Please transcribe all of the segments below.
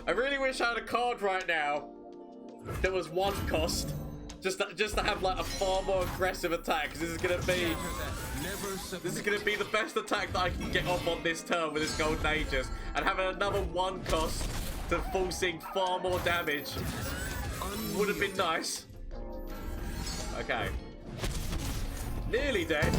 I really wish I had a card right now that was 1 cost. Just to have like a far more aggressive attack, because this is gonna be the best attack that I can get off on this turn with this Golden Aegis, and having another 1 cost to forcing far more damage would have been nice. Okay, nearly dead.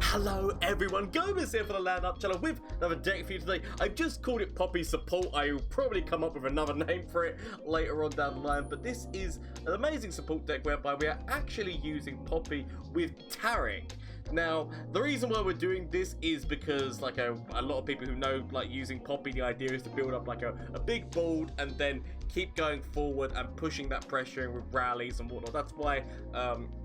Hello everyone, Gomez here for the LAN channel with another deck for you today. I've just called it Poppy Support. I will probably come up with another name for it later on down the line, but this is an amazing support deck whereby we are actually using Poppy with Taric. Now, the reason why we're doing this is because, like, a lot of people who know, like, using Poppy, the idea is to build up, like, a big board and then keep going forward and pushing that pressure with rallies and whatnot. That's why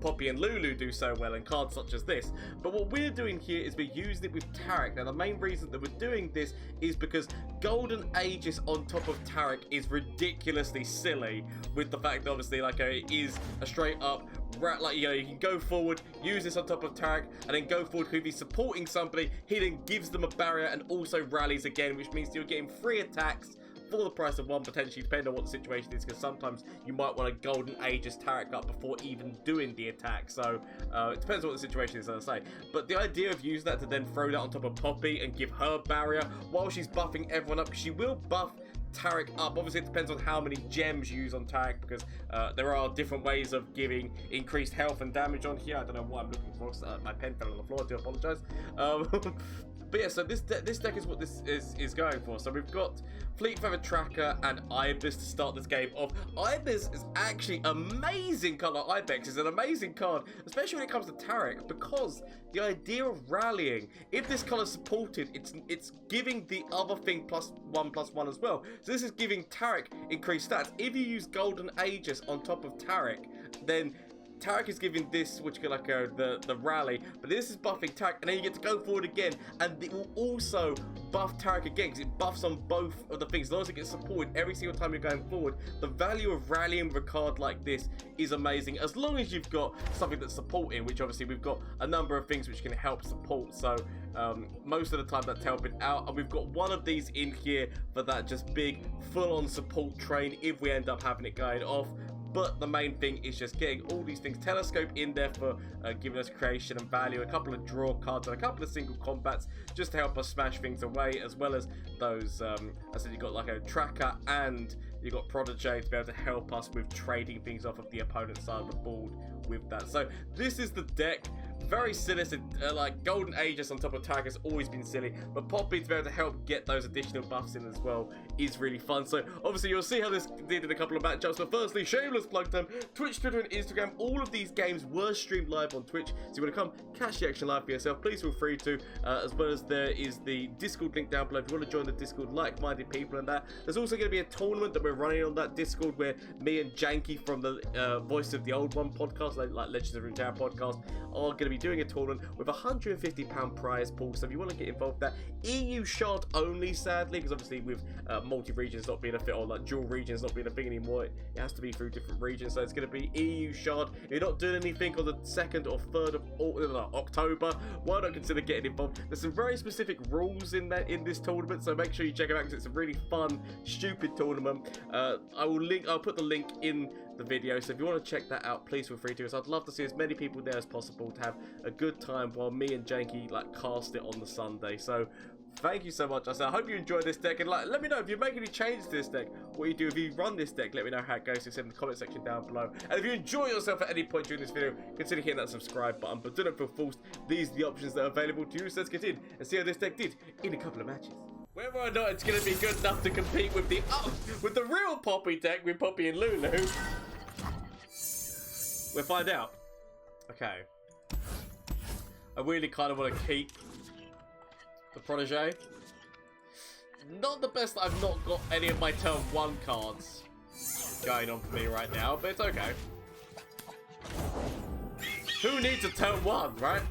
Poppy and Lulu do so well in cards such as this. But what we're doing here is we're using it with Taric. Now, the main reason that we're doing this is because Golden Aegis on top of Taric is ridiculously silly, with the fact that, obviously, like, it is a straight up, like, you know, you can go forward, use this on top of Taric, and then go forward. If he's supporting somebody, he then gives them a barrier and also rallies again, which means you're getting 3 attacks for the price of 1, potentially, depending on what the situation is, because sometimes you might want a Golden Aegis Taric up before even doing the attack. So it depends on what the situation is, as I say. But the idea of using that to then throw that on top of Poppy and give her barrier while she's buffing everyone up, because she will buff Taric up. Obviously, it depends on how many gems you use on Taric, because there are different ways of giving increased health and damage on here. I don't know what I'm looking for. My pen fell on the floor. I do apologise. But yeah, so this deck is what this is going for. So we've got Fleet Feather Tracker and Ibis to start this game off. Ibis is actually amazing colour. Ibex is an amazing card, especially when it comes to Taric, because the idea of rallying, if this colour is supported, it's giving the other thing +1/+1 as well. So this is giving Taric increased stats. If you use Golden Aegis on top of Taric, then Taric is giving this, which is like the rally, but this is buffing Taric, and then you get to go forward again, and it will also buff Taric again, because it buffs on both of the things. As long as it gets supported every single time you're going forward, the value of rallying with a card like this is amazing, as long as you've got something that's supporting, which obviously we've got a number of things which can help support. So most of the time that's helping out, and we've got one of these in here for that just big full-on support train if we end up having it going off. But the main thing is just getting all these things. Telescope in there for giving us creation and value. A couple of draw cards and a couple of single combats just to help us smash things away. As well as those, I said, you've got like a tracker and you've got Protege to be able to help us with trading things off of the opponent's side of the board with that. So this is the deck. Very silly, like Golden Aegis on top of Taric has always been silly, but Poppy to be able to help get those additional buffs in as well is really fun. So obviously you'll see how this did in a couple of matchups, but firstly, shameless plug time, Twitch, Twitter and Instagram, all of these games were streamed live on Twitch, so you want to come catch the action live for yourself, please feel free to, as well as there is the Discord link down below if you want to join the Discord, like-minded people and that. There's also going to be a tournament that we're running on that Discord where me and Jankie from the Voice of the Old One podcast, like Legends of Runeterra podcast, are going to be doing a tournament with a £150 prize pool. So if you want to get involved, that EU shard only, sadly, because obviously with multi-regions not being a fit, or like dual regions not being a thing anymore, it has to be through different regions. So it's going to be EU shard. If you're not doing anything on the 2nd or 3rd of October, why not consider getting involved? There's some very specific rules in this tournament, so make sure you check it out, because it's a really fun, stupid tournament. I'll put the link in the video, so if you want to check that out, please feel free to. So I'd love to see as many people there as possible to have a good time while me and Jankie like cast it on the Sunday. So thank you so much. I hope you enjoyed this deck, and like, let me know if you make any changes to this deck, what you do if you run this deck. Let me know how it goes. It's in the comment section down below. And if you enjoy yourself at any point during this video, consider hitting that subscribe button, but do not feel forced. These are the options that are available to you. So let's get in and see how this deck did in a couple of matches. Whether or not it's going to be good enough to compete with the real Poppy deck with Poppy and Lulu, we'll find out. Okay. I really kind of want to keep the Protege. Not the best that I've not got any of my turn 1 cards going on for me right now, but it's okay. Who needs a turn 1, right?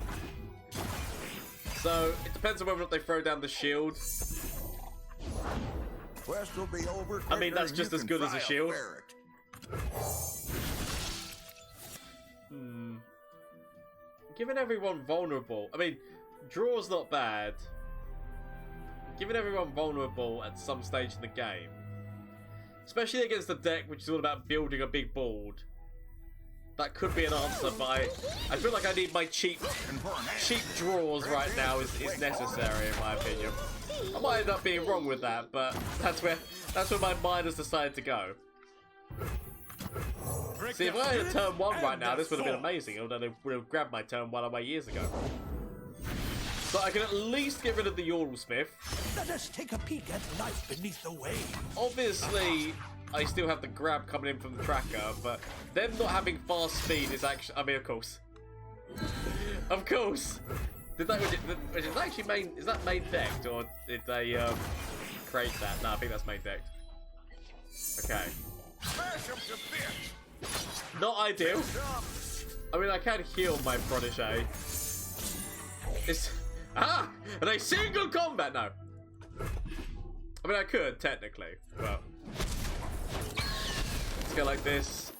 So, it depends on whether or not they throw down the shield. Quest will be over. I mean, that's just as good as a shield. Giving everyone vulnerable. I mean, draw's not bad. giving everyone vulnerable at some stage in the game, especially against a deck which is all about building a big board. That could be an answer, but I feel like I need my cheap draws right now is necessary in my opinion. I might end up being wrong with that, but that's where my mind has decided to go. See, if I had a turn 1 right now, this would have been amazing. Although they would have grabbed my turn 1 away years ago. So I can at least get rid of the Yordle Smith. Let us take a peek at life beneath the waves. Obviously, I still have the grab coming in from the tracker, but them not having fast speed is actually... I mean, of course. Of course. Did that... Was it actually main... Is that main decked, or did they create that? No, I think that's main decked. Okay. Not ideal. I mean, I can heal my protege. It's... Ah! Are they single combat? No. I mean, I could, technically, but... Let's go like this.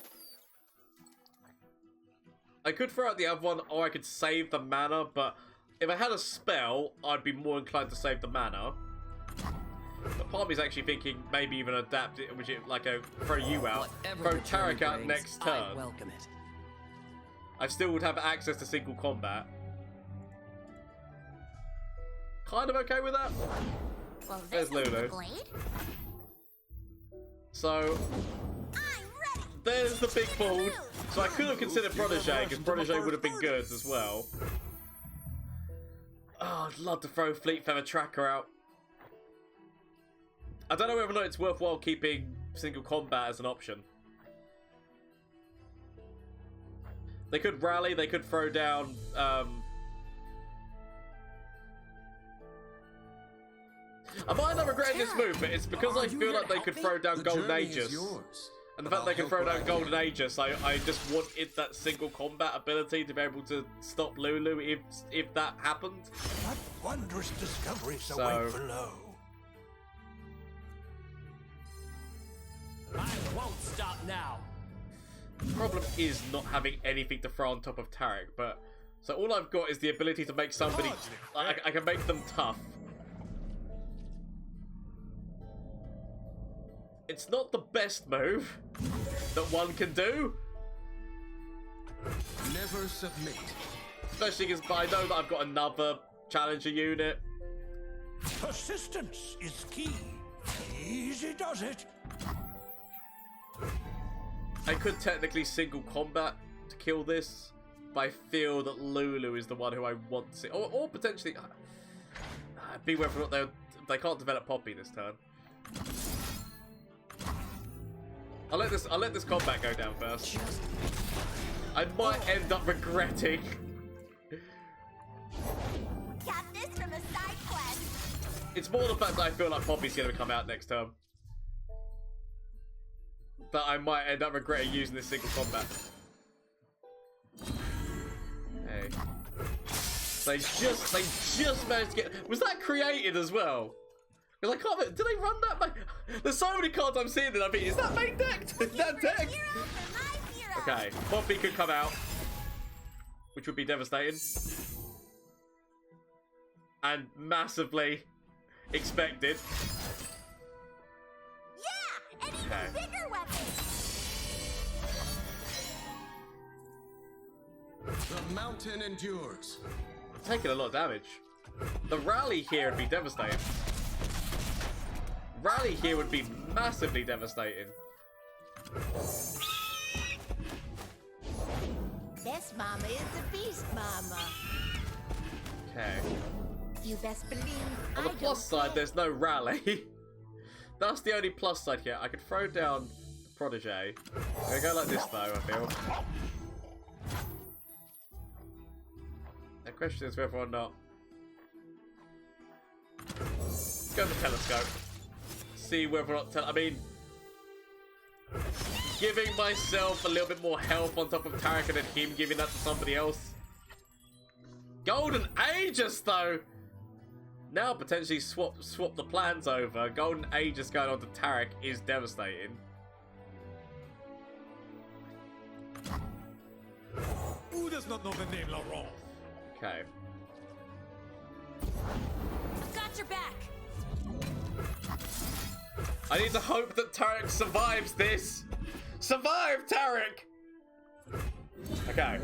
I could throw out the other one, or I could save the mana, but if I had a spell, I'd be more inclined to save the mana. But part of me is actually thinking maybe even adapt it, which is like a throw you out, throw Taric out next turn. I welcome it. I still would have access to single combat. Kind of okay with that. Well, there's Lulu. So there's the big board. So I could have considered Protege, because Protege would have been good as well. Oh, I'd love to throw Fleet Feather Tracker out. I don't know whether or not it's worthwhile keeping single combat as an option. They could rally, they could throw down... I might end up regretting this move, but it's because I feel like they could throw down Golden Aegis. And the fact they can throw down Golden Aegis, I just wanted that single combat ability to be able to stop Lulu if that happened. What wondrous discoveries await below. I won't stop now. The problem is not having anything to throw on top of Taric, but... So all I've got is the ability to make somebody... I can make them tough. It's not the best move that one can do. Never submit. Especially because I know that I've got another challenger unit. Persistence is key. Easy does it. I could technically single combat to kill this, but I feel that Lulu is the one who I want to see. Or potentially... be whether or not they can't develop Poppy this turn. I'll let this combat go down first. I might end up regretting. Got this from a side quest. It's more the fact that I feel like Poppy's gonna come out next turn. That I might end up regretting using this single combat. Hey. They just managed to get... Was that created as well? Because I can't... Did they run that? There's so many cards I'm seeing that I think, is that main decked? Is that decked? Okay, Poppy could come out, which would be devastating. And massively expected. Yeah, and even bigger weapons. The mountain endures. I'm taking a lot of damage. The rally here would be devastating. Rally here would be massively devastating. This mama is a beast mama. Okay. You best believe. On the plus side, there's no rally. That's the only plus side here. I could throw down the Protege. I'm gonna go like this though, I feel. The question is whether or not... Let's go with the telescope. See whether or not... I mean... Giving myself a little bit more health on top of Taric and then him giving that to somebody else. Golden Aegis though! Now potentially swap the plans over. Golden Aegis going on to Taric is devastating. Who does not know the name LoR? Okay. I've got your back. I need to hope that Taric survives this. Survive, Taric! Okay.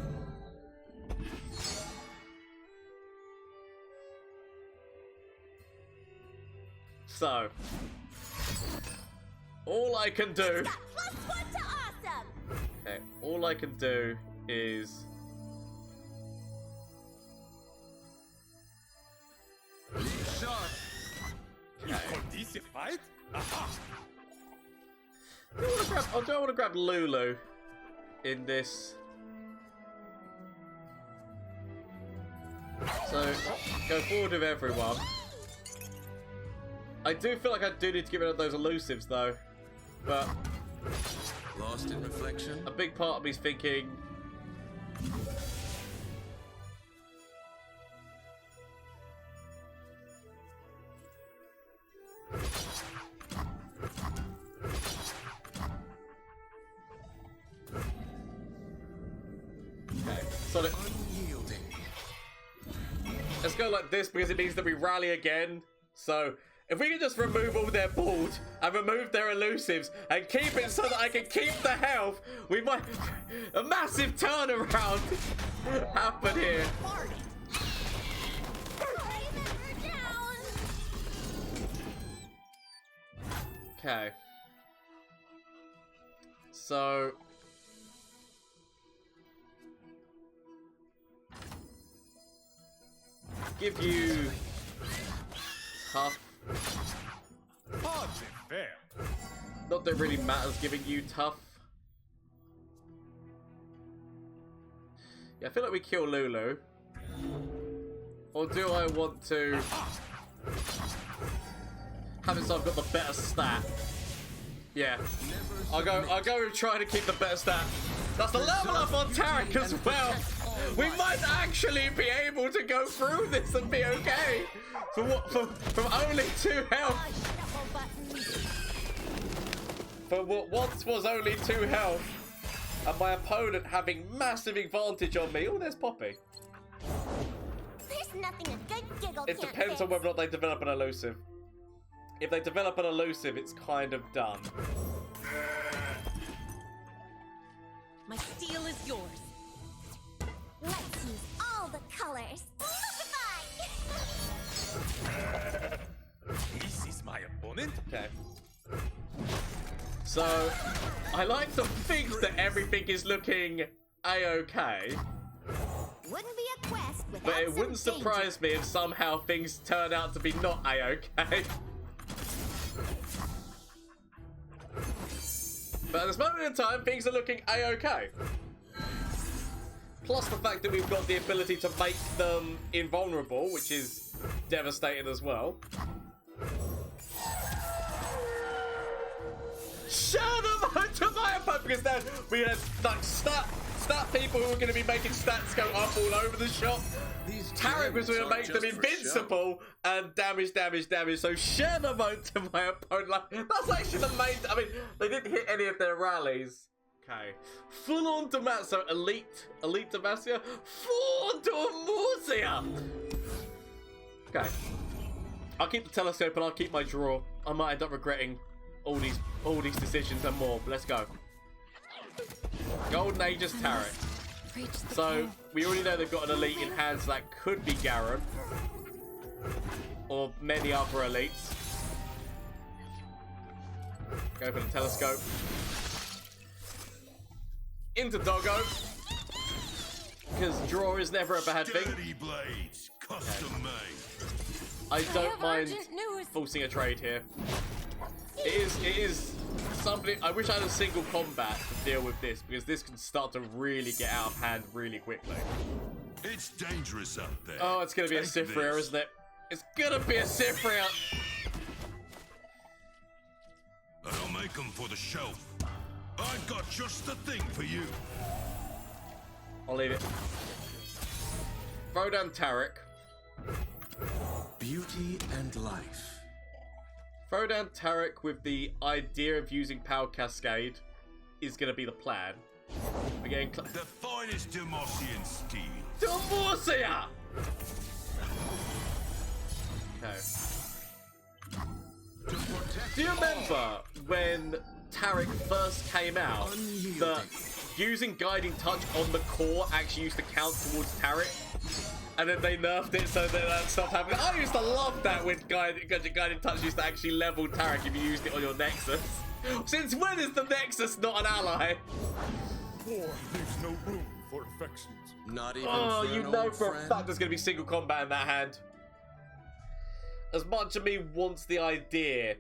So, all I can do. It's got +1 to awesome. Okay, all I can do is. Sharp. You call this a fight? Aha! Do I want to grab Lulu in this? So, go forward with everyone. I do feel like I do need to get rid of those elusives though, but Lost in reflection. a big part of me's thinking. Okay, so Unyielding. let's go like this because it means that we rally again. So if we can just remove all their board and remove their elusives and keep it so that I can keep the health, we might a massive turnaround happen here. We're down. Okay. So give you tough. Hardly fair. Not that it really matters giving you tough. Yeah, I feel like we kill Lulu. Or do I want to have it so I've got the better stat? Yeah. I'll go with trying to keep the better stat. That's the level up on Taric as well. We might actually be able to go through this and be okay. From only 2 health. Shuffle buttons. For what once was only 2 health. And my opponent having massive advantage on me. Oh, there's Poppy. There's nothing a good giggle It can't depends on fix. whether or not they develop an elusive. If they develop an elusive, it's kind of done. My steel is yours. Let's use all the colors. Lookify! This is my opponent? Okay. So, I like to think that everything is looking a-okay, Wouldn't be a quest without but it some wouldn't surprise me if somehow things turn out to be not a-okay. But at this moment in time, things are looking a-okay. Plus the fact that we've got the ability to make them invulnerable, which is devastating as well. Shut up to my opponent, because then we had like stat people who were going to be making stats go up all over the shop. These Taric was going to make gems them are just for show. invincible and damage. So share the vote to my opponent. Like, that's actually the main. I mean, they didn't hit any of their rallies. Okay, full on Demacia, so elite Demacia, full Demacia. Okay, I'll keep the telescope and I'll keep my draw. I might end up regretting all these decisions and more. But let's go. Golden Aegis Taric. So we already know they've got an elite in hands that could be Garen or many other elites. Go for the telescope. Into Doggo. Because draw is never a bad thing. Dirty blades, custom made. I don't have mind urgent news. forcing a trade here. It is something. I wish I had a single combat to deal with this, because this can start to really get out of hand really quickly. It's dangerous out there. Oh, it's gonna be a Take Cyphria, this. isn't it? It's gonna be a Cyphria. I don't make them for the shelf. I've got just the thing for you. I'll leave it. Throw down Taric. Beauty and life. Throw down Taric with the idea of using Power Cascade is going to be the plan. We're getting The finest Demosian steel. Demacia! Okay. To protect Do you remember when Taric first came out, that using Guiding Touch on the core actually used to count towards Taric? And then they nerfed it so that stopped happening. I used to love that when Guiding Touch used to actually level Taric if you used it on your Nexus. Since when is the Nexus not an ally? War leaves no room for affections. Not even Oh, for you an know old for a friend. fact there's going to be single combat in that hand. As much of me wants the idea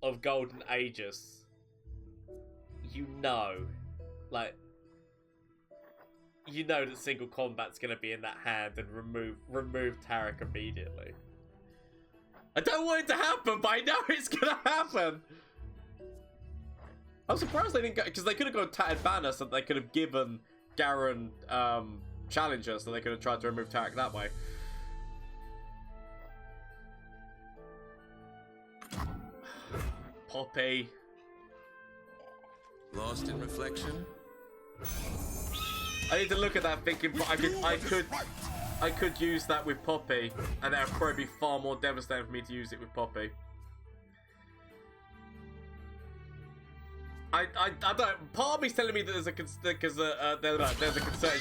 of Golden Aegis, you know, like, you know that single combat's going to be in that hand and remove Taric immediately. I don't want it to happen, but I know it's going to happen. I'm surprised they didn't go, because they could have gone Tattered Banner, so they could have given Garen Challenger, so they could have tried to remove Taric that way. Poppy. Lost in reflection. I need to look at that thinking, but I could use that with Poppy, and that would probably be far more devastating for me to use it with Poppy. I don't. Part of me's telling me that there's a concerted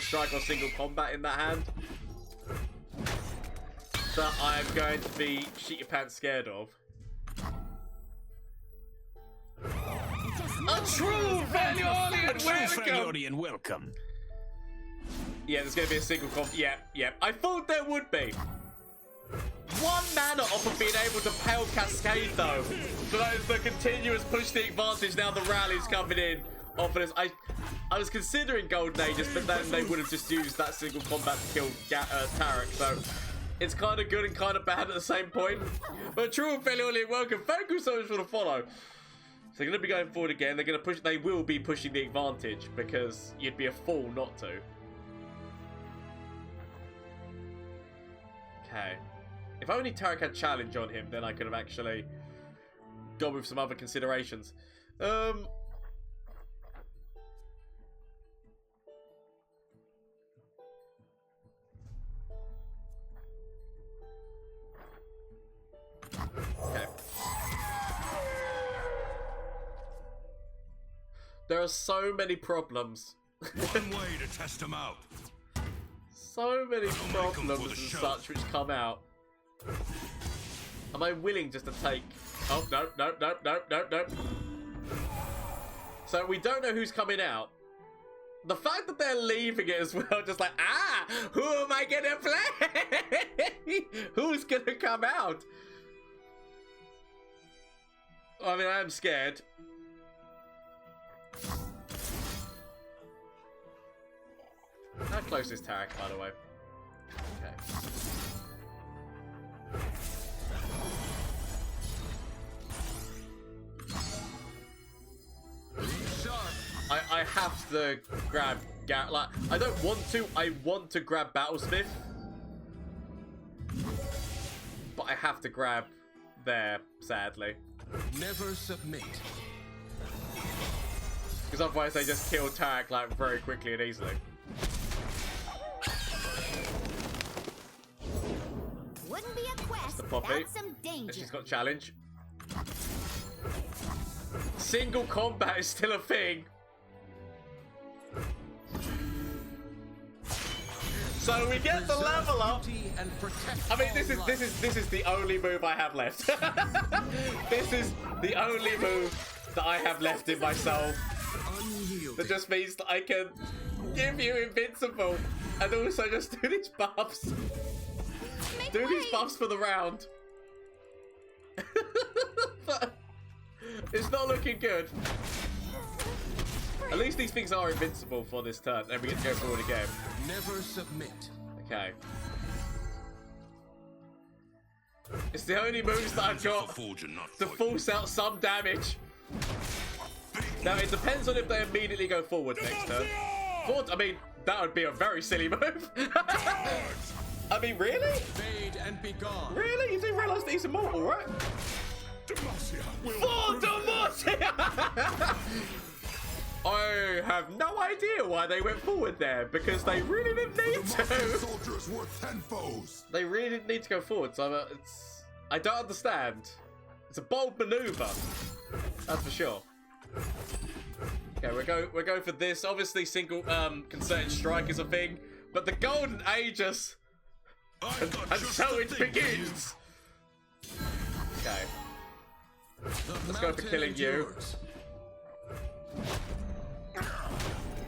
strike or single combat in that hand that I'm going to be shit your pants scared of. A true Valyorian welcome. Yeah, there's going to be a single comp. Yeah. I thought there would be. 1 mana off of being able to Pale Cascade, though. So that is the continuous push the advantage now the rally's coming in off of this. I was considering Golden Aegis, but then they would have just used that single combat to kill Taric. So it's kind of good and kind of bad at the same point. But true Valyorian welcome. Thank you so much for the follow. So they're going to be going forward again. They're going to push. They will be pushing the advantage because you'd be a fool not to. Okay. If only Taric had challenge on him, then I could have actually gone with some other considerations. Okay. There are so many problems. One way to test them out. So many problems and such which come out. Am I willing just to take... Oh, no. So we don't know who's coming out. The fact that they're leaving it as well, just like, who am I gonna play? Who's gonna come out? I mean, I am scared. How close is Taric, by the way? Okay. I have to grab like, I don't want to. I want to grab Battlesmith, but I have to grab there, sadly. Never submit. Because otherwise they just kill Taric like very quickly and easily. Wouldn't be a quest The Poppy. without some danger. And she's got challenge. Single combat is still a thing. So we get the level up. I mean, this is the only move I have left. This is the only move that I have left in my soul. That just means that I can give you invincible and also just do these buffs. Do these buffs for the round. But it's not looking good. At least these things are invincible for this turn, and we get to go forward again. Never submit. Okay. It's the only moves that I've got to force out some damage. Now, it depends on if they immediately go forward next turn. I mean, that would be a very silly move. I mean, really? Fade and be gone. Really? You do realise that he's immortal, right? For Demacia! I have no idea why they went forward there, because they really didn't need to. Soldiers worth 10 foes. They really didn't need to go forward, so I don't understand. It's a bold maneuver. That's for sure. Okay, we're going for this. Obviously, single concerted strike is a thing, but the Golden Aegis, and so it begins. Okay, let's go for killing you.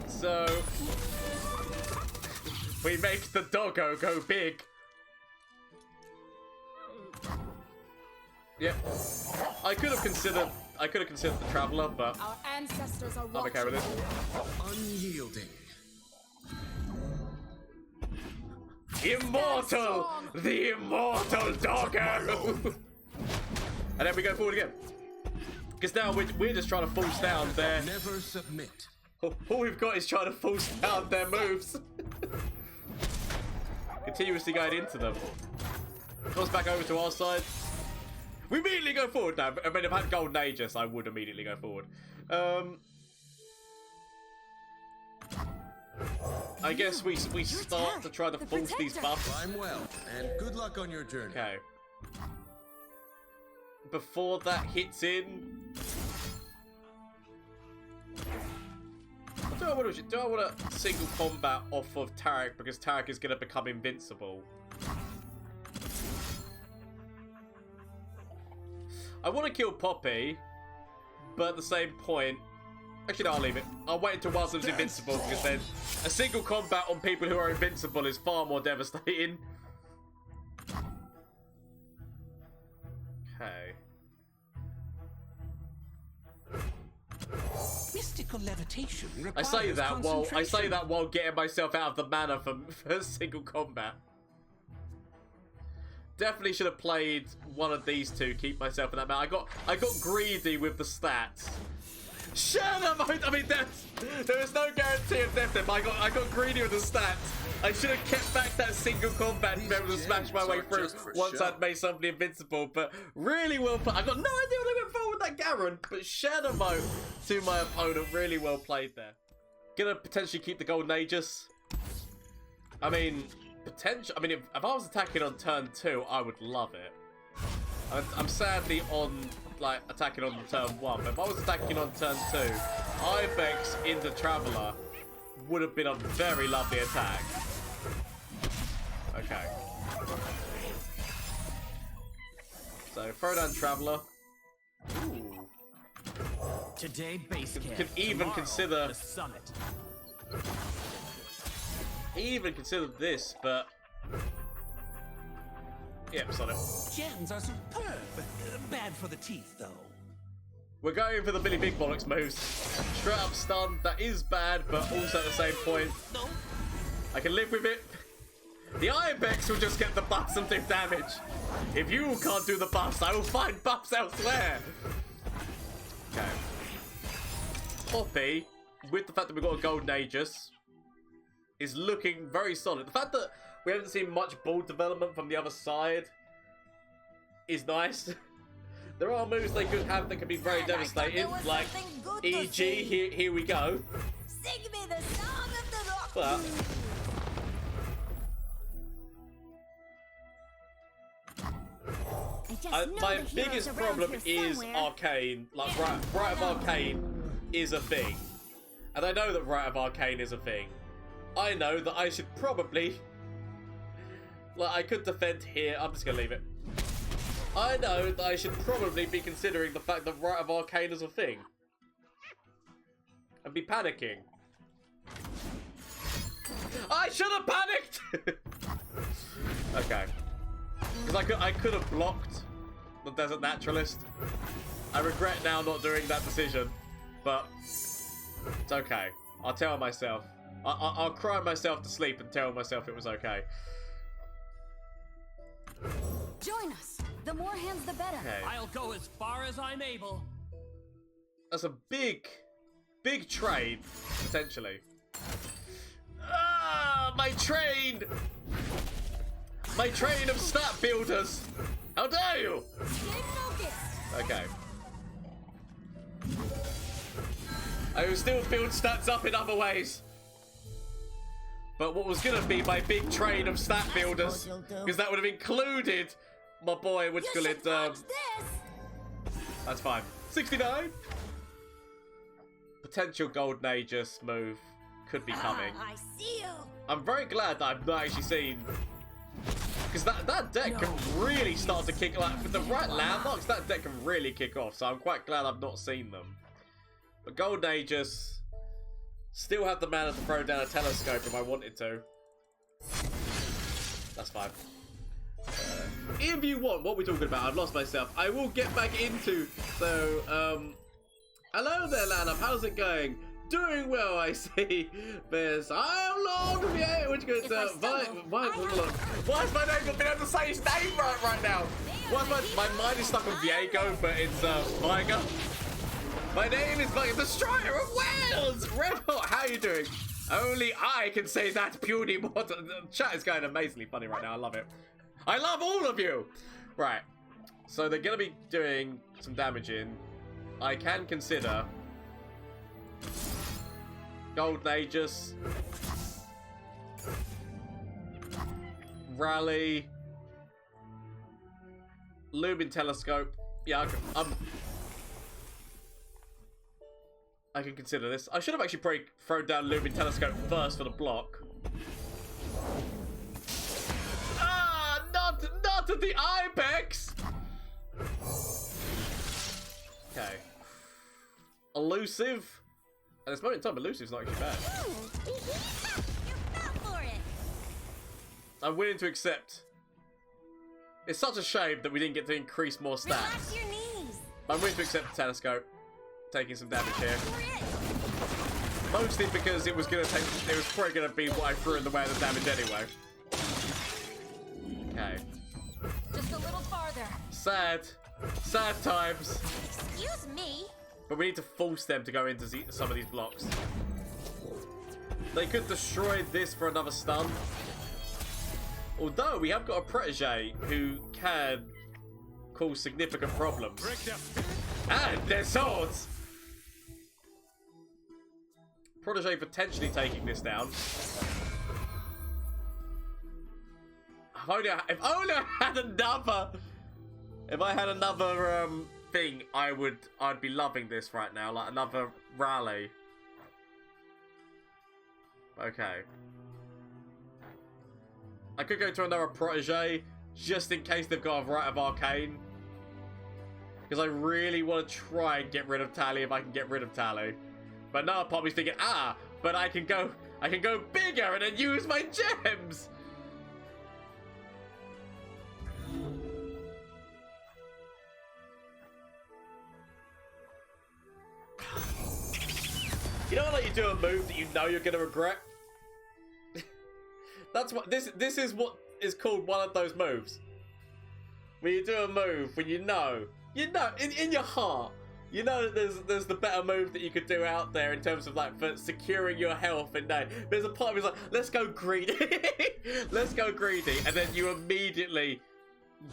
So we make the doggo go big. Yep. I could have considered the Traveler, but Our ancestors are I'm okay with it. Unyielding. Immortal! The immortal doggo! And then we go forward again. Because now we're just trying to force down their... Never submit. All we've got is trying to force down their moves. Continuously going into them. Cross back over to our side. We immediately go forward now. I mean, if I had Golden Aegis, I would immediately go forward. I guess we start to try to force these buffs. Climb well, and good luck on your journey. Okay. Before that hits in... Do I want a single combat off of Taric because Taric is going to become invincible? I want to kill Poppy, but at the same point... Actually, no, I'll leave it. I'll wait until Wilson's invincible because then a single combat on people who are invincible is far more devastating. Okay. Mystical levitation I say requires that while getting myself out of the mana for single combat. Definitely should have played one of these two. Keep myself in that mana. I got greedy with the stats. Shut up! I mean, there is no guarantee of death there, but I got greedy with the stats. I should have kept back that single combat to be able to smash my way through once I'd made somebody invincible. But really well played. I got no idea what I went for with that Garen, but shadow mode to my opponent. Really well played there. Gonna potentially keep the Golden Aegis. I mean, potential. I mean, if I was attacking on turn 2, I would love it. I'm sadly on like attacking on turn 1, but if I was attacking on turn 2, Ibex into Traveler would have been a very lovely attack. Okay. So throw down Traveler. Ooh. Today base camp. Can even consider the summit. even consider this, but yep, Sonic. Gems are superb. Bad for the teeth, though. We're going for the Billy Big Bollocks moves. Straight up stun, that is bad, but also at the same point, No. I can live with it. The Ibex will just get the buffs and do damage. If you can't do the buffs, I will find buffs elsewhere. Okay. Poppy, with the fact that we've got a Golden Aegis, is looking very solid. The fact that we haven't seen much ball development from the other side is nice. There are moves they could have that could be very devastating, like EG, here we go. Sing me the song of the rock. But my biggest problem is Arcane. Like, Riot of Arcane is a thing. And I know that Riot of Arcane is a thing. I know that I should probably... Like, I could defend here. I'm just going to leave it. I know that I should probably be considering the fact that Riot of Arcane is a thing. And be panicking. I should have panicked! Okay. Because I could have blocked the Desert Naturalist. I regret now not doing that decision. But it's okay. I'll tell myself. I'll cry myself to sleep and tell myself it was okay. Join us. The more hands, the better. Okay. I'll go as far as I'm able. That's a big trade, potentially. Ah, my train! My train of stat builders! How dare you! Stay focused. Okay. I will still build stats up in other ways. But what was going to be my big train of stat builders, because that would have included my boy, You should watch this. That's fine. 69. Potential Golden Aegis move could be coming. I see you. I'm very glad that I've not actually seen, because that deck can really start to kick, like with the right landmarks, that deck can really kick off. So I'm quite glad I've not seen them. But Golden Aegis still have the mana to throw down a telescope if I wanted to. That's fine. If you want, what are we talking about? I've lost myself. I will get back into. So, hello there, Lanham. How's it going? Doing well, I see. There's How long? Yeah, which goes. Why is my name not being able to say his name right now? Why is my mind is stuck on Viego, but it's Viger. My name is Viger, Destroyer of Wales. Red Hot, how you doing? Only I can say that puny mortal. The chat is going amazingly funny right now. I love it. I love all of you. Right. So they're going to be doing some damage in. I can consider Golden Aegis, Rally, Lumen Telescope. Yeah, I can consider this. I should have actually probably thrown down Lumen Telescope first for the block. Ah, not at the Ibex. Okay. Elusive. At this moment in time, Elusive's not actually bad. You fell for it. I'm willing to accept. It's such a shame that we didn't get to increase more stats. Relax your knees. I'm willing to accept the telescope. Taking some damage here. Grit. Mostly because it was probably gonna be what I threw in the way of the damage anyway. Okay. Just a little farther. Sad times. Excuse me. But we need to force them to go into some of these blocks. They could destroy this for another stun. Although we have got a protege who can cause significant problems. And their swords! Protege potentially taking this down. If only I had another. If I had another thing, I'd be loving this right now, like another rally. Okay. I could go to another protege just in case they've got a Rite of Arcane. Because I really want to try and get rid of Tally if I can get rid of Tally. But now Poppy's thinking, but I can go bigger and then use my gems. You know, like you do a move that you know you're gonna regret. That's what this is. What is called one of those moves. When you do a move when you know in your heart, you know that there's the better move that you could do out there in terms of like for securing your health. And there's a part of me like, let's go greedy, let's go greedy, and then you immediately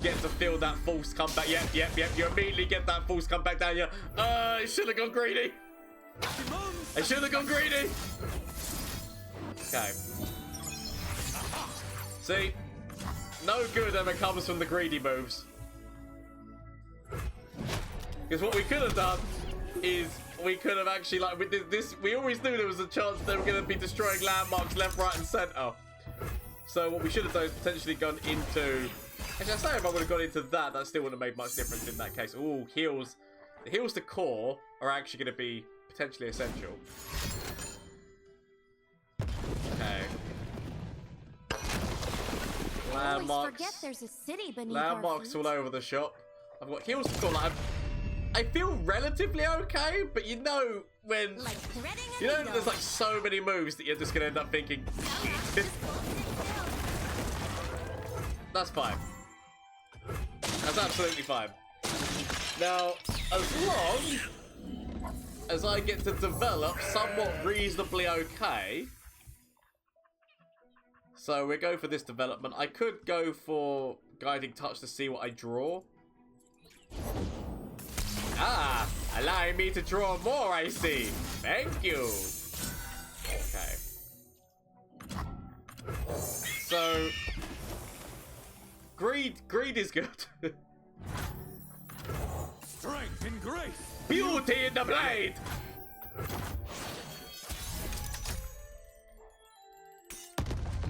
get to feel that false comeback. Yep. You immediately get that false comeback down. You, I should have gone greedy. I should have gone greedy. Okay. See, no good ever comes from the greedy moves. Because what we could have done is we could have actually, like, with this, we always knew there was a chance they were going to be destroying landmarks left, right, and center. So what we should have done is potentially gone into. Actually, I say if I would have gone into that, that still wouldn't have made much difference in that case. Ooh, heals. The heals to core are actually going to be potentially essential. I always forget there's a city beneath Landmarks our all feet. over the shop. I've got heals to core. Like, I feel relatively okay, but you know when Like threading a you know needle. there's like so many moves that you're just gonna end up thinking. That's fine. That's absolutely fine. Now, as long as I get to develop somewhat reasonably okay. So we go for this development. I could go for Guiding Touch to see what I draw. Allowing me to draw more, I see. Thank you. Okay. So, greed is good. Strength in grace. Beauty in the blade!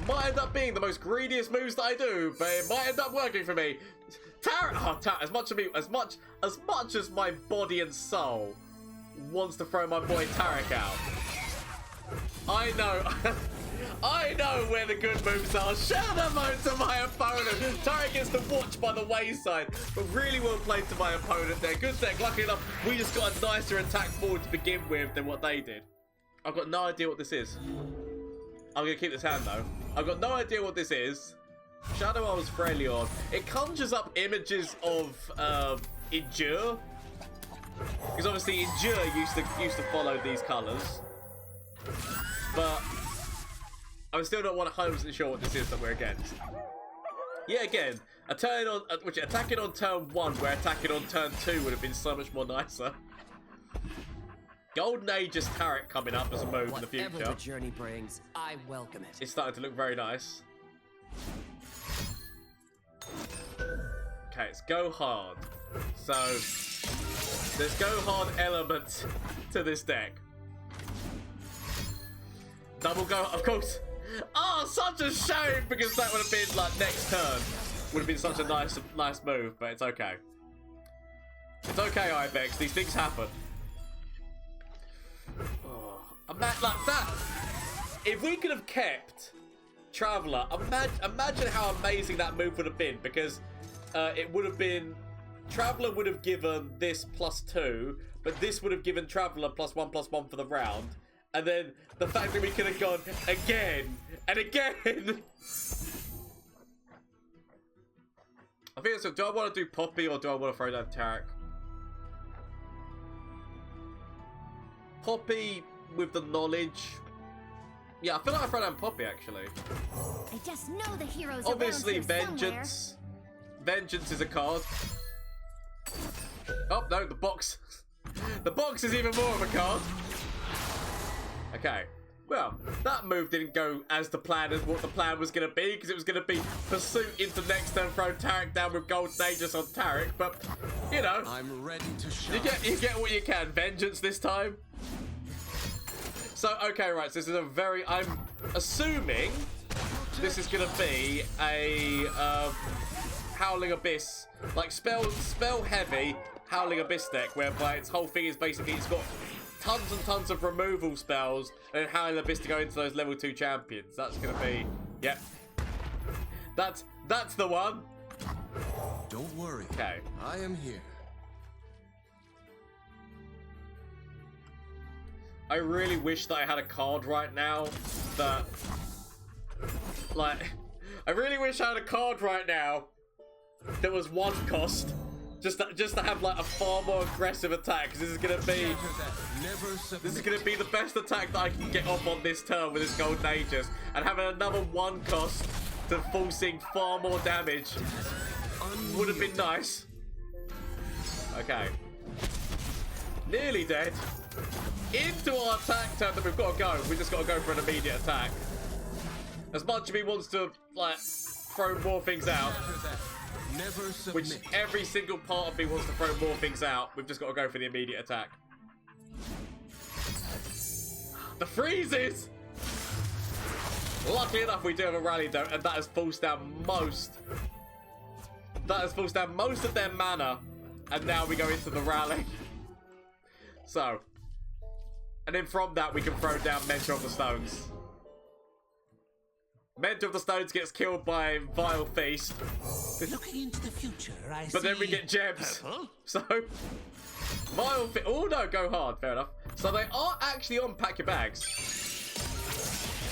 Might end up being the most greediest moves that I do, but it might end up working for me. Taric, as much as my body and soul wants to throw my boy Taric out. I know, I know where the good moves are. Shout them out to my opponent. Taric gets to watch by the wayside, but really well played to my opponent there. Good deck. Lucky enough, we just got a nicer attack forward to begin with than what they did. I've got no idea what this is. I'm going to keep this hand though. I've got no idea what this is. Shadow Arm's Freljord. It conjures up images of Endure. Because obviously Endure used to follow these colours. But I'm still not 100% sure what this is that we're against. Yeah, again, attacking on turn 1 where attacking on turn 2 would have been so much more nicer. Golden Aegis Taric coming up as a move in the future. Whatever the journey brings, I welcome it. It's starting to look very nice. Okay, it's go hard. So there's go hard elements to this deck. Double go, of course. Oh, such a shame because that would have been like next turn. Would have been such a nice move, but it's okay. It's okay, Ibex. These things happen. Oh, like that. If we could have kept Traveller, imagine how amazing that move would have been, because it would have been Traveller would have given this +2, but this would have given Traveller +1/+1 for the round, and then the fact that we could have gone again and again. I think so. Do I want to do Poppy or do I want to throw down Taric? Poppy with the knowledge. Yeah, I feel like I throw down Poppy actually. I just know the heroes. Obviously, around here Vengeance. Vengeance is a card. Oh no, the box. The box is even more of a card. Okay. Well, that move didn't go as the plan as what the plan was going to be, because it was going to be pursuit into next turn, throw Taric down with Golden Aegis on Taric, but you know, I'm ready to shine. you get what you can. Vengeance this time. So okay, right. So this is a very. I'm assuming this is going to be a Howling Abyss, like spell heavy Howling Abyss deck, whereby its whole thing is basically it's got tons and tons of removal spells and Howling Abyss to go into those level 2 champions. That's gonna be, yep. That's the one. Don't worry. Okay. I am here. I really wish that I had a card right now that, like, I really wish I had a card right now that was 1 cost. Just to have like a far more aggressive attack, because this is gonna be the best attack that I can get off on this turn with this Golden Aegis, and having another 1 cost to forcing far more damage would have been nice. Okay, nearly dead. Into our attack turn that we've got to go. We just got to go for an immediate attack. As much as he wants to like throw more things out. Which every single part of me wants to throw more things out. We've just got to go for the immediate attack. The freezes! Luckily enough, we do have a rally though, and that has forced down most. That has forced down most of their mana, and now we go into the rally. So, and then from that we can throw down Mentor of the Stones. Mentor of the Stones gets killed by Vile Feast. Looking into the future, I see. But then we get gems. Purple? So, Vile Feast. Oh no, go hard. Fair enough. So they are actually on Pack Your Bags.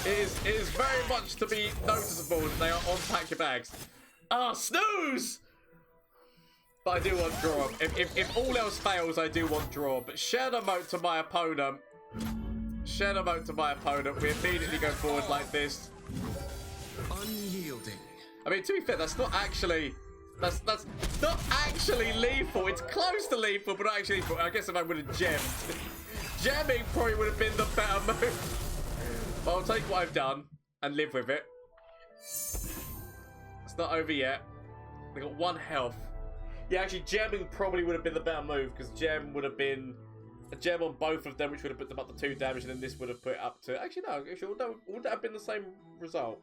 It is very much to be noticeable that they are on Pack Your Bags. Ah, snooze! But I do want draw. If all else fails, I do want draw. But share the moat to my opponent. Share the moat to my opponent. We immediately go forward like this. Unyielding. I mean, to be fair, that's not actually not actually lethal. It's close to lethal, but not actually lethal. I guess if I would have gemmed, gemming probably would have been the better move. But I'll take what I've done and live with it. It's not over yet. We got 1 health. Yeah, actually, gemming probably would have been the better move, because gem would have been a gem on both of them, which would have put them up to 2 damage, and then this would have put it up to... Actually, no, would that have been the same result?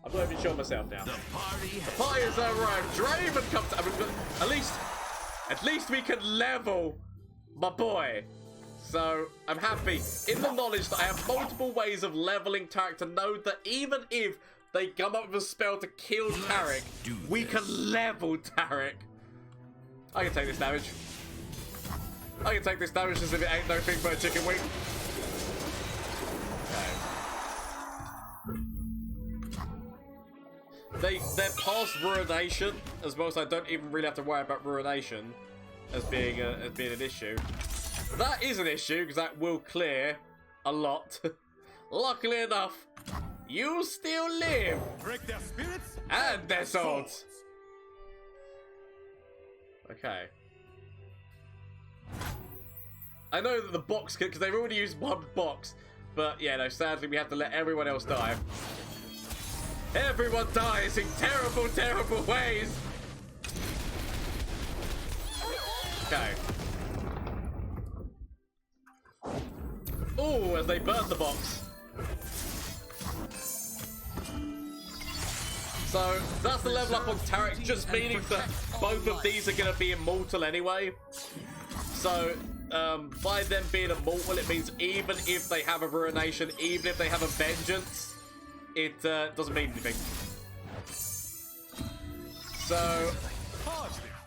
I'm not even sure myself now. The party has arrived. Draven comes... I mean, at least we can level my boy. So, I'm happy in the knowledge that I have multiple ways of leveling Taric to know that even if they come up with a spell to kill Taric, we can level Taric. I can take this damage. I can take this damage as if it ain't no thing but a chicken wing. Okay. They're past Ruination as well, so I don't even really have to worry about Ruination as being an issue. That is an issue, because that will clear a lot. Luckily enough, you still live. Break their spirits And their swords. Okay. I know that the box, because they've already used one box, but yeah, no, sadly we have to let everyone else die. Everyone dies in terrible, terrible ways. Okay. Ooh, as they burn the box. So, that's the level up on Taric, just meaning that both of these are going to be immortal anyway. So, by them being immortal, it means even if they have a Ruination, even if they have a Vengeance, it doesn't mean anything. So,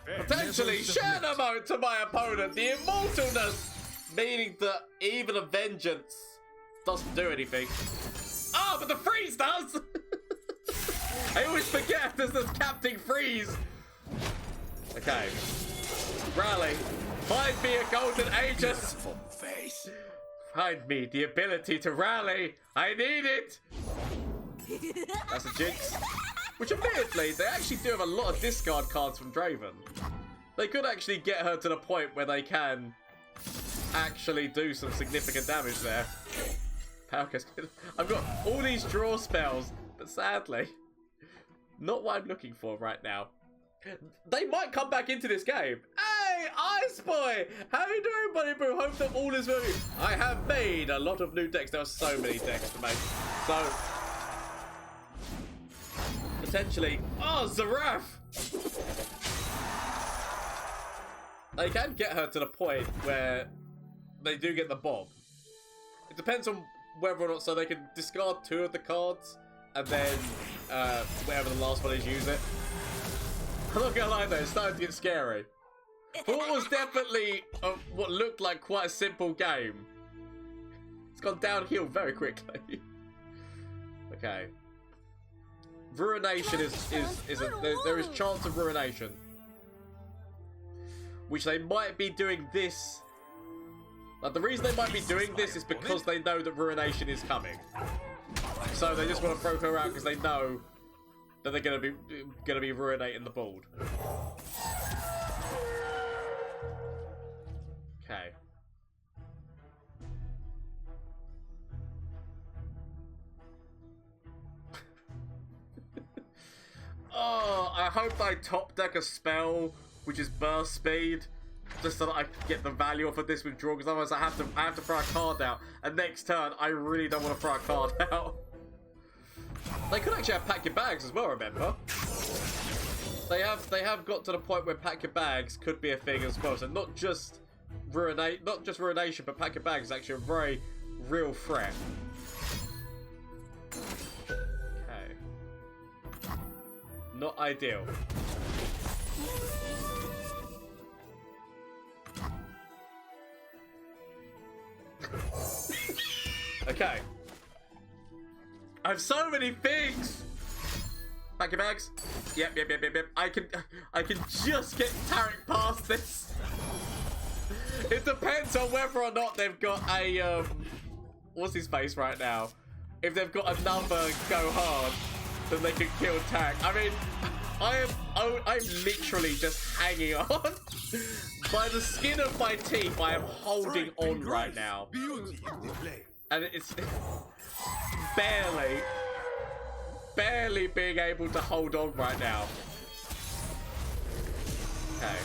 potentially Shadow Mode to my opponent, the Immortalness, meaning that even a Vengeance doesn't do anything. Oh, but the Freeze does! I always forget there's this Captain Freeze. Okay. Rally. Find me a Golden Aegis. Find me the ability to rally. I need it. That's a Jinx. Which admittedly, they actually do have a lot of discard cards from Draven. They could actually get her to the point where they can actually do some significant damage there. I've got all these draw spells, but sadly, not what I'm looking for right now. They might come back into this game. Hey, Ice Boy! How you doing, buddy boo? Hope that all is well. I have made a lot of new decks. There are so many decks to make. So, potentially... Oh, Zaraf! They can get her to the point where they do get the bomb. It depends on whether or not... So they can discard 2 of the cards, and then whatever the last one is, use it. I'm not gonna lie though, it's starting to get scary. For what was definitely what looked like quite a simple game, it's gone downhill very quickly. Okay. Ruination there is chance of Ruination. Which they might be doing this. Like, the reason they might be doing this is because they know that Ruination is coming. So they just want to throw her out because they know that they're gonna be ruinating the board. Okay. Oh, I hope I top deck a spell which is burst speed, just so that I can get the value off of this withdrawal. Because otherwise, I have to throw a card out, and next turn I really don't want to throw a card out. They could actually have pack your bags as well, remember? They have got to the point where pack your bags could be a thing as well. So not just Ruination, but pack your bags is actually a very real threat. Okay. Not ideal. Okay. I have so many things. Pack your bags. Yep. I can just get Taric past this. It depends on whether or not they've got a what's his face right now. If they've got another go hard, then they can kill Taric. I mean, I'm literally just hanging on. By the skin of my teeth, I am holding on right now. And it's barely being able to hold on right now. Okay.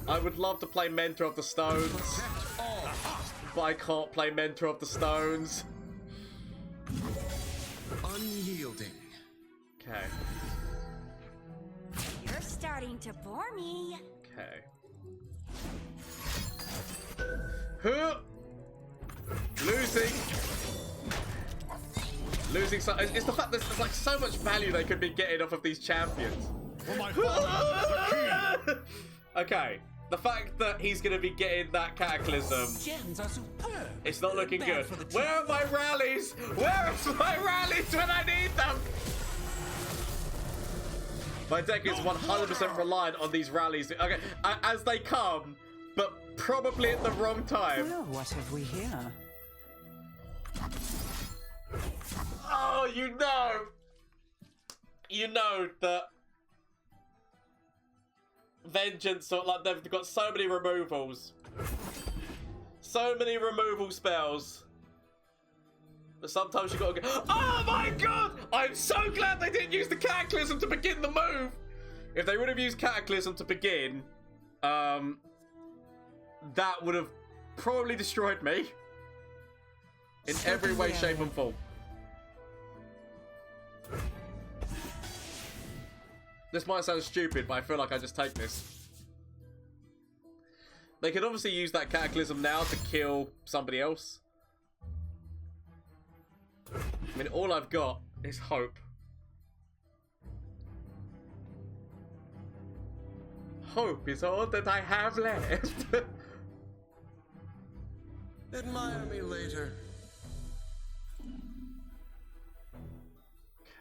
I would love to play Mentor of the Stones, but I can't play Mentor of the Stones. Unyielding. Okay. You're starting to bore me. Okay. Huh. Losing so it's the fact there's like so much value they could be getting off of these champions. Okay, the fact that he's gonna be getting that Cataclysm, Gems are superb. it's not looking Bad good. for the teeth. Where are my rallies? Where are my rallies when I need them? My deck is 100% reliant on these rallies. Okay, as they come, but probably at the wrong time. Well, what have we here? Oh, you know that Vengeance, or like they've got so many removals, so many removal spells. But sometimes you gotta go. Oh my god! I'm so glad they didn't use the Cataclysm to begin the move. If they would have used Cataclysm to begin, that would have probably destroyed me in every way, shape, and form. This might sound stupid, but I feel like I just take this. They could obviously use that Cataclysm now to kill somebody else. I mean, all I've got is hope. Hope is all that I have left. Admire me later.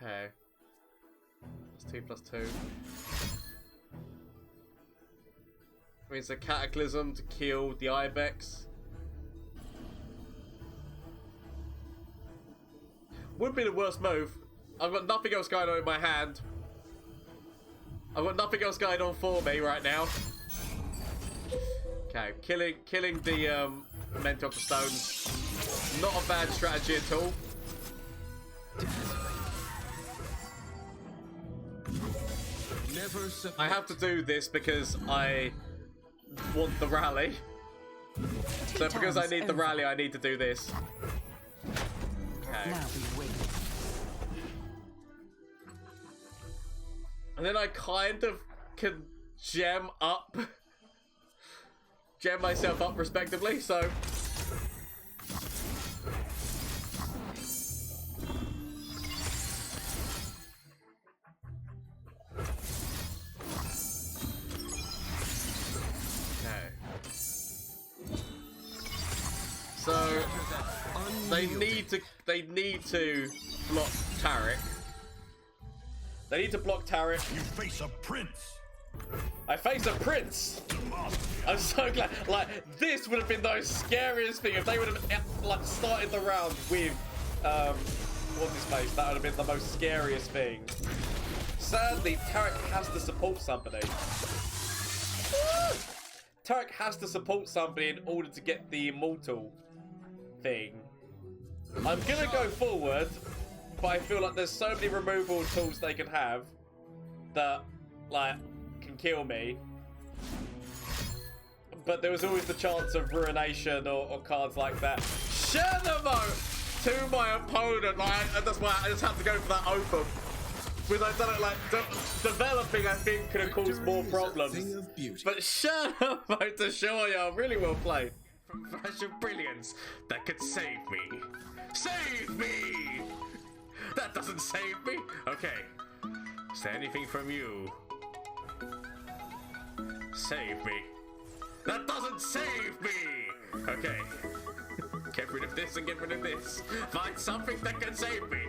Okay. +2/+2. Means a Cataclysm to kill the Ibex. Would be the worst move. I've got nothing else going on in my hand. I've got nothing else going on for me right now. Okay, killing the Mentor of the Stones. Not a bad strategy at all. Never submit. I have to do this because I want the rally. So because I need the rally, I need to do this. Okay. Now we wait. And then I kind of can gem myself up respectively, so. So they need to block Taric. They need to block Taric. You face a prince. I face a prince. I'm so glad. Like, this would have been the scariest thing if they would have like started the round with what's his face. That would have been the most scariest thing. Sadly, Taric has to support somebody. Taric has to support somebody in order to get the immortal thing. I'm gonna go forward, but I feel like there's so many removal tools they can have that like can kill me. But there was always the chance of ruination or cards like that. Shenamo to my opponent, like, that's why I just had to go for that open. Because I've done it like developing, I think, could have caused more problems. But Shenamo to Shoya, really well played. From flash of brilliance that could save me. Save me! That doesn't save me. Okay. Is there anything from you? Save me. That doesn't save me! Okay. Get rid of this and get rid of this. Find something that can save me.